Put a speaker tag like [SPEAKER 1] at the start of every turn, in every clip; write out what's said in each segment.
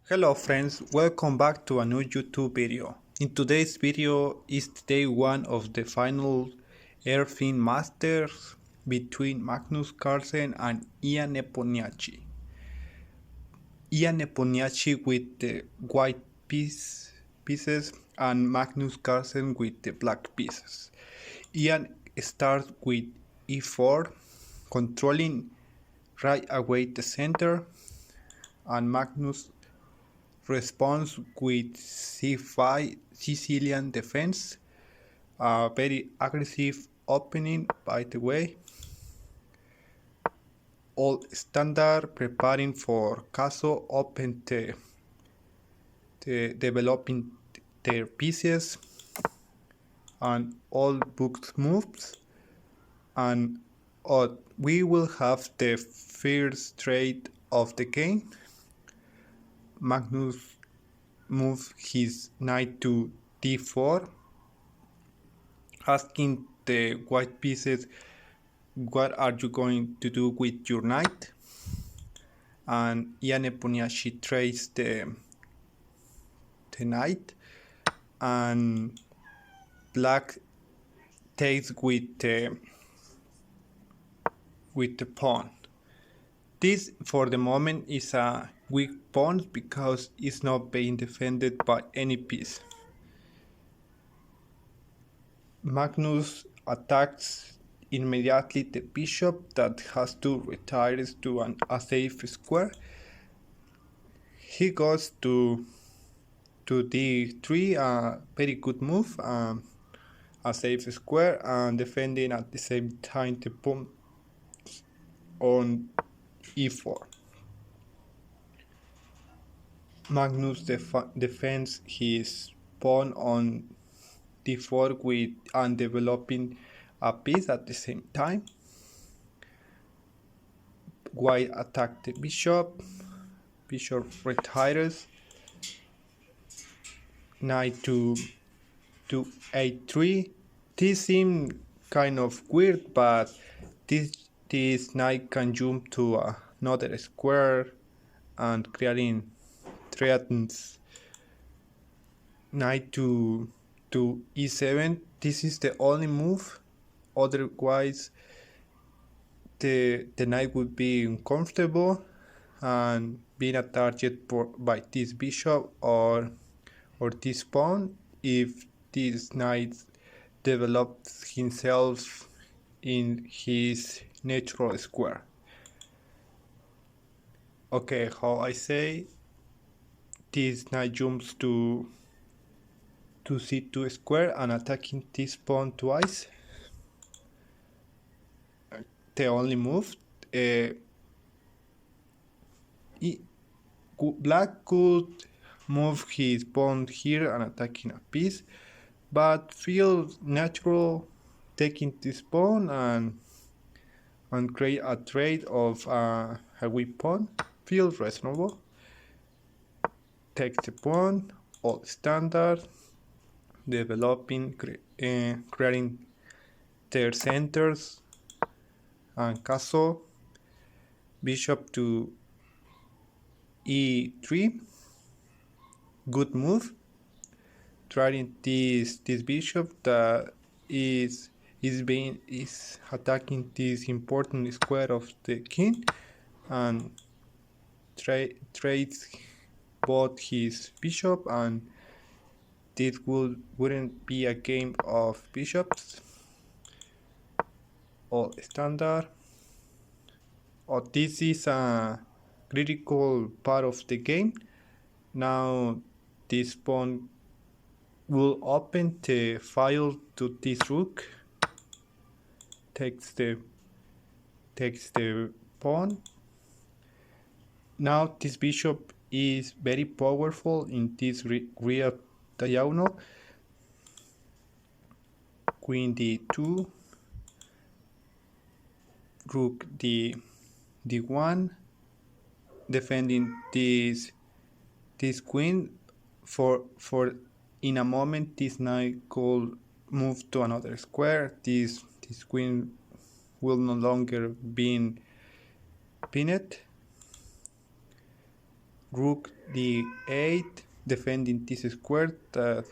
[SPEAKER 1] Hello friends, welcome back to a new YouTube video. In today's video is day 1 of the final Airthings Masters between Magnus Carlsen and Nepomniachtchi. Nepomniachtchi with the white pieces and Magnus Carlsen with the black pieces. Ian starts with e4, controlling right away the center, and Magnus responds with c5 Sicilian defense, a very aggressive opening by the way. All standard preparing for castle, open the developing their pieces, and all booked moves, and we will have the first trade of the game. Magnus moves his knight to d4, asking the white pieces, what are you going to do with your knight? And Nepomniachtchi trades the knight, and black takes with the pawn. This for the moment is a weak pawn because it's not being defended by any piece. Magnus attacks immediately the bishop that has to retire to a safe square. He goes to d3, a very good move, a safe square, and defending at the same time the pawn on e4. Magnus defends his pawn on d4 with and developing a piece at the same time. White attack the bishop retires, knight to a3. This seems kind of weird, but this knight can jump to another square and creating threatens. Knight to e7. This is the only move, otherwise the knight would be uncomfortable and being a target by this bishop or this pawn if this knight develops himself in his natural square. Okay, how I say, this knight jumps to c2 square and attacking this pawn twice. The only move. Black could move his pawn here and attacking a piece, but feels natural taking this pawn and create a trade of a weak pawn. Feels reasonable. Takes the pawn, all standard, developing, creating their centers and castle. Bishop to e3, good move. Trying this bishop that is attacking this important square of the king, and trades both his bishop, and this wouldn't be a game of bishops. All standard. This is a critical part of the game. Now this pawn will open the file to this rook, takes the pawn. Now this bishop is very powerful in this rear diagonal. Queen d2, rook d1, defending this queen. For in a moment this knight could move to another square. This queen will no longer be pinned. Rook d8, defending this square that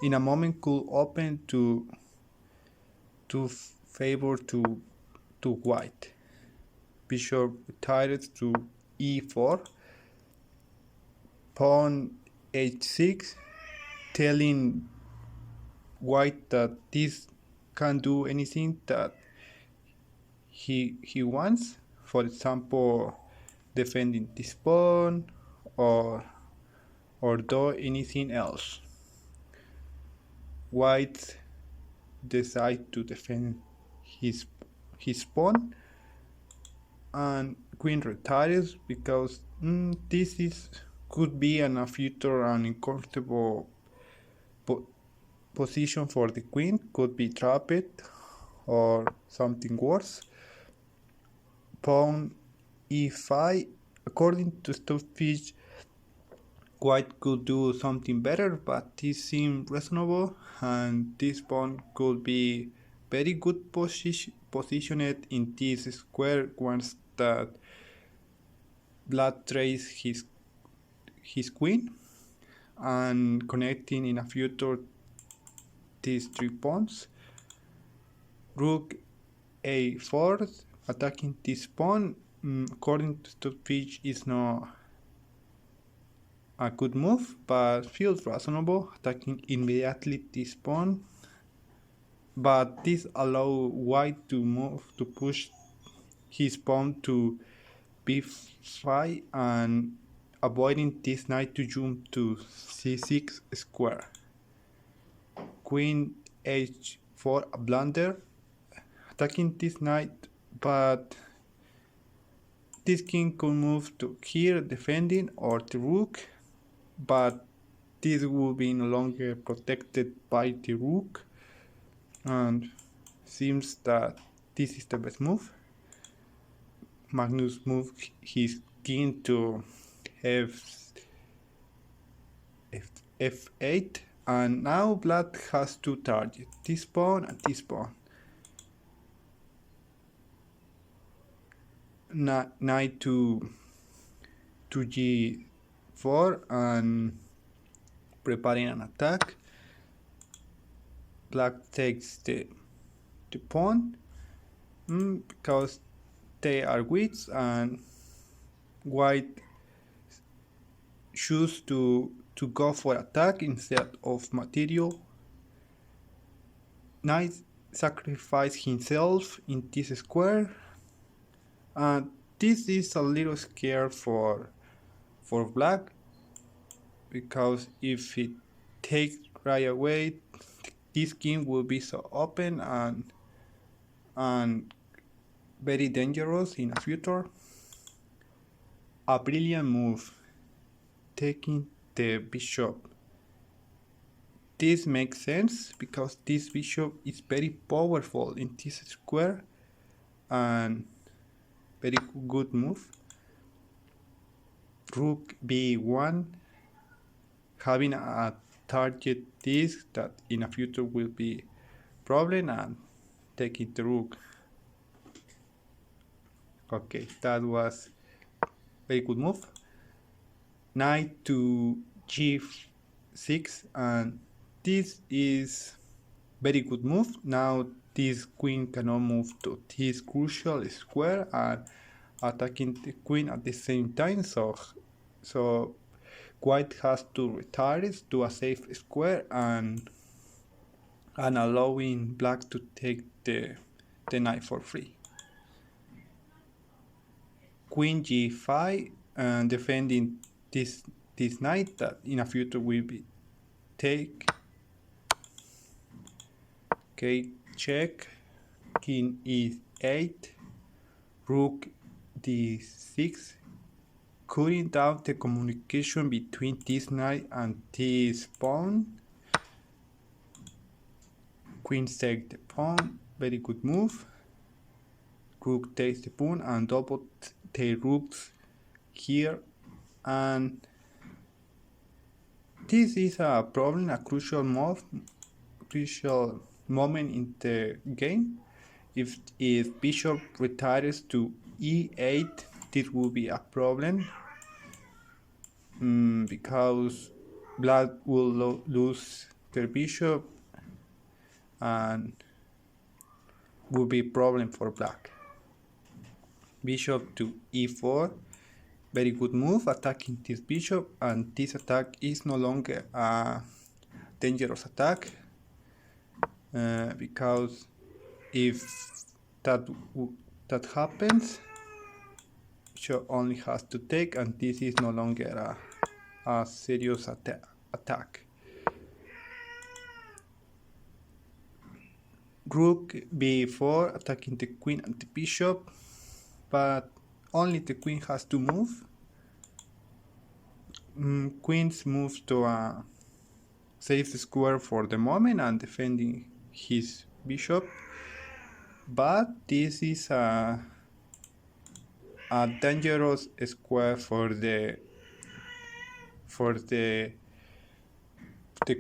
[SPEAKER 1] in a moment could open to favor to white. Bishop retires to e4, pawn h6, telling white that this can do anything that he wants. For example, defending this pawn or do anything else. White decide to defend his pawn, and queen retires because this is could be in a future an uncomfortable position for the queen, could be trapped or something worse. Pawn e5, according to Stockfish, white could do something better, but this seems reasonable, and this pawn could be very good positioned in this square once that black trades his queen, and connecting in a future these 3 pawns. Rook a4, attacking this pawn, according to Stockfish, is not a good move, but feels reasonable, attacking immediately this pawn. But this allows white to push his pawn to b5 and avoiding this knight to jump to c6 square. Queen h4, a blunder, attacking this knight, but this king could move to here defending, or the rook, but this will be no longer protected by the rook, and seems that this is the best move. Magnus moved his king to f8, and now black has 2 targets, this pawn and this pawn. Knight to g4 and preparing an attack. Black takes the pawn because they are weak, and white choose to go for attack instead of material. Knight sacrifices himself in this square, and this is a little scary for black, because if it takes right away, this king will be so open and very dangerous in the future. A brilliant move, taking the bishop. This makes sense because this bishop is very powerful in this square, and very good move. Rook b1, having a target this that in the future will be problem, and taking the rook. Okay, that was very good move. Knight to g6, and this is very good move. Now this queen cannot move to this crucial square and attacking the queen at the same time, so white has to retire to a safe square and allowing black to take the knight for free. Queen g5, and defending this knight that in a future will be take. Okay, check. King e8, rook d6, cutting down the communication between this knight and this pawn. Queen takes the pawn, very good move. Rook takes the pawn and double the rooks here, and this is a problem, a crucial moment in the game. If bishop retires to e8, this will be a problem. because black will lose their bishop and will be a problem for black. Bishop to e4, very good move, attacking this bishop, and this attack is no longer a dangerous attack because if that happens, bishop only has to take, and this is no longer a serious attack. Rook b4, attacking the queen and the bishop, but only the queen has to move. Queen's moves to a safe square for the moment and defending his bishop, but this is a dangerous square for the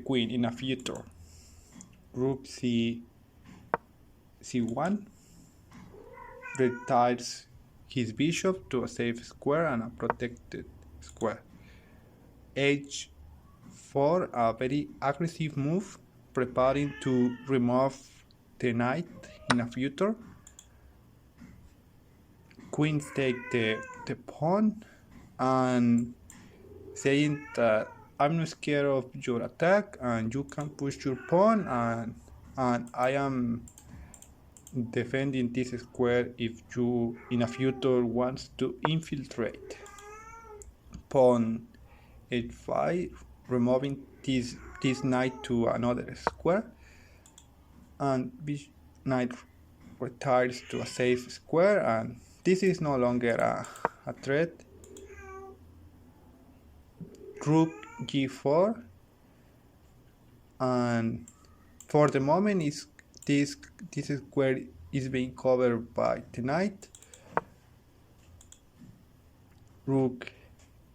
[SPEAKER 1] queen in a future. Rook c1 retires his bishop to a safe square and a protected square. h4, a very aggressive move, preparing to remove the knight in a future. Queen take the pawn and saying that I'm not scared of your attack and you can push your pawn, and I am defending this square if you in a future wants to infiltrate. Pawn h5, removing this knight to another square, and knight retires to a safe square, and this is no longer a threat. Rook g4, and for the moment this square is being covered by the knight. Rook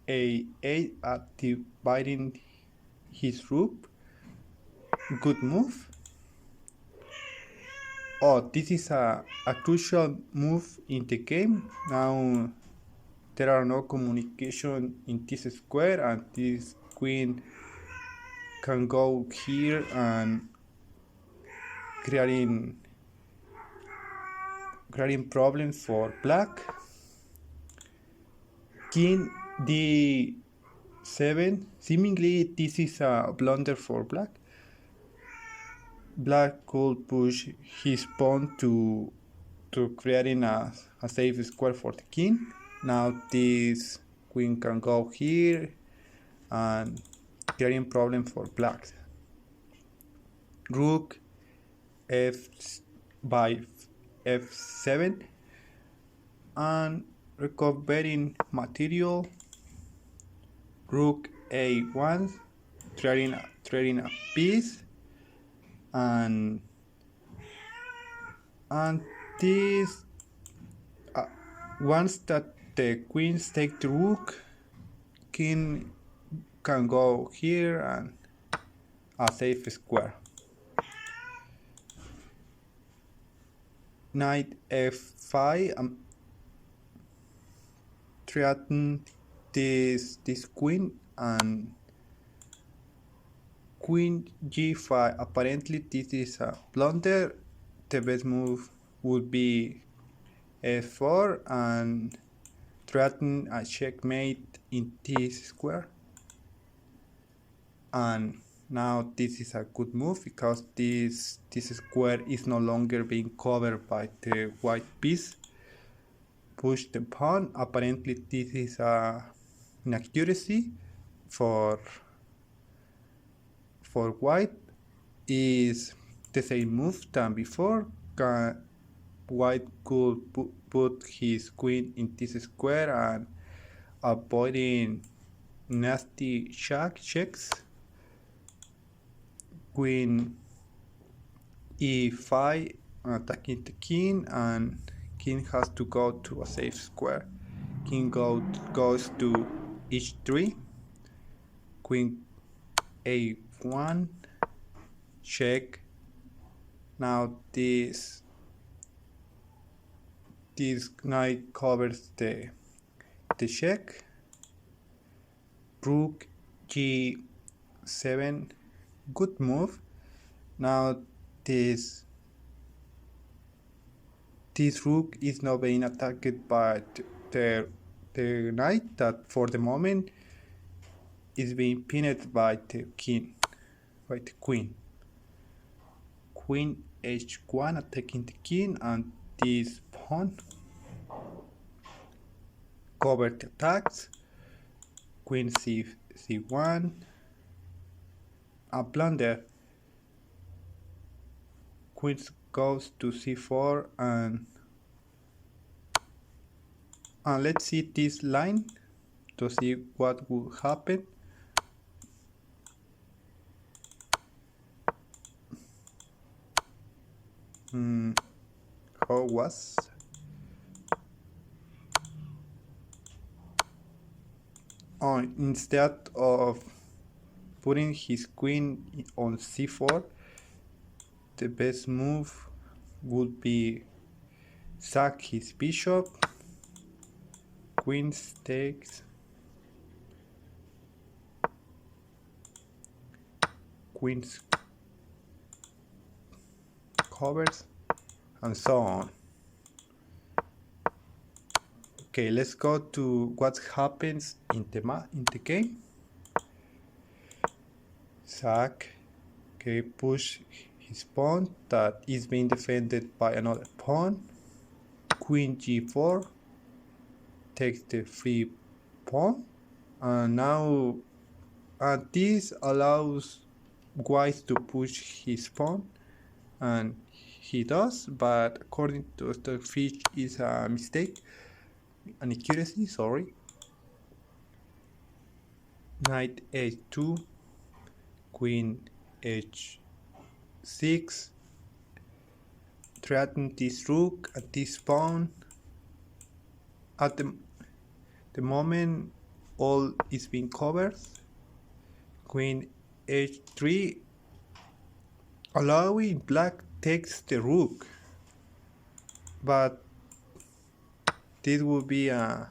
[SPEAKER 1] a8, dividing his rook. Good move. Oh, this is a crucial move in the game. Now there are no communication in this square, and this queen can go here and creating problems for black. King d7, seemingly this is a blunder for black. Black could push his pawn to creating a safe square for the king. Now this queen can go here and creating problem for black. Rook f7 and recovering material. Rook a1, trading a piece, and this once that the queens take the rook, king can go here and a safe square. Knight f5, threaten this queen, and queen g5. Apparently this is a blunder. The best move would be f4 and threaten a checkmate in this square. And now this is a good move because this square is no longer being covered by the white piece. Push the pawn. Apparently this is an inaccuracy for white. Is the same move than before. White could put his queen in this square and avoiding nasty checks. Queen e5, attacking the king, and king has to go to a safe square. King goes to h3, queen a1, check. Now this knight covers the check. rook g7, good move. Now this rook is not being attacked by the knight that for the moment is being pinned by the king, by the queen. Queen h1 attacking the king, and this pawn covered the attacks. Queen c1, a blunder. Queen goes to c4, and let's see this line to see what will happen. How was? Instead of putting his queen on c4, the best move would be sack his bishop. Queen takes, queen covers, and so on. Okay, let's go to what happens in the game. Sack, okay, push his pawn that is being defended by another pawn. Queen g4 takes the free pawn, and now this allows white to push his pawn, and he does, but according to the fish is a mistake, an accuracy, sorry. Knight h2, queen h6, threaten this rook and this pawn. At the moment, all is being covered. Queen h3, allowing black takes the rook, but this will be a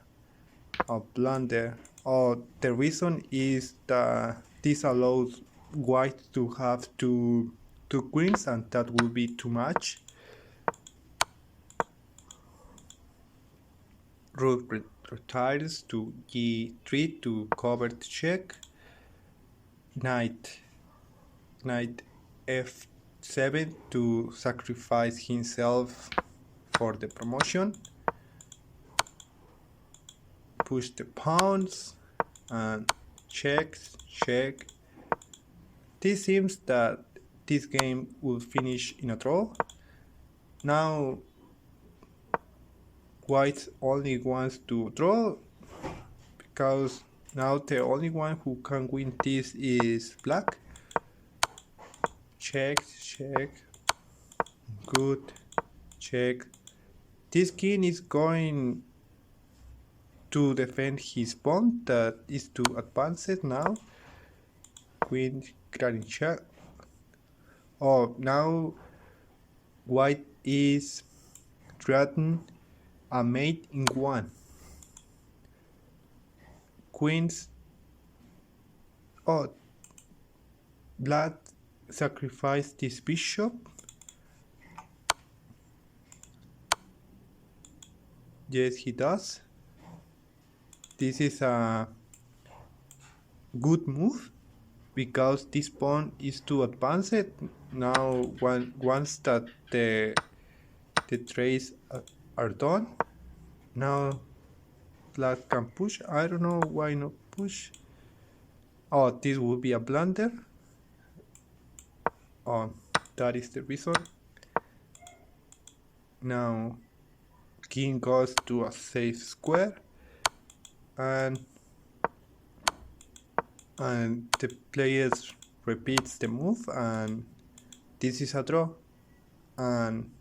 [SPEAKER 1] blunder. The reason is that this allows white to have two queens, and that will be too much. Rook retires to g3 to cover the check. Knight f7 to sacrifice himself for the promotion. Push the pawns and check. This seems that this game will finish in a draw. Now white only wants to draw, because now the only one who can win this is black. Check, good, check. This king is going to defend his pawn that is to advance it now. Queen grabbing check. Now white is threatened a mate in one. Queens. Black sacrificed this bishop. Yes, he does. This is a good move because this pawn is to advance it. Now once that the trades are done, now black can push. I don't know why not push. This would be a blunder. That is the reason. Now king goes to a safe square, and the players repeats the move, and this is a draw. And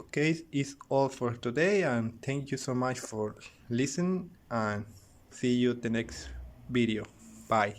[SPEAKER 1] okay, it's all for today, and thank you so much for listening, and see you the next video. Bye.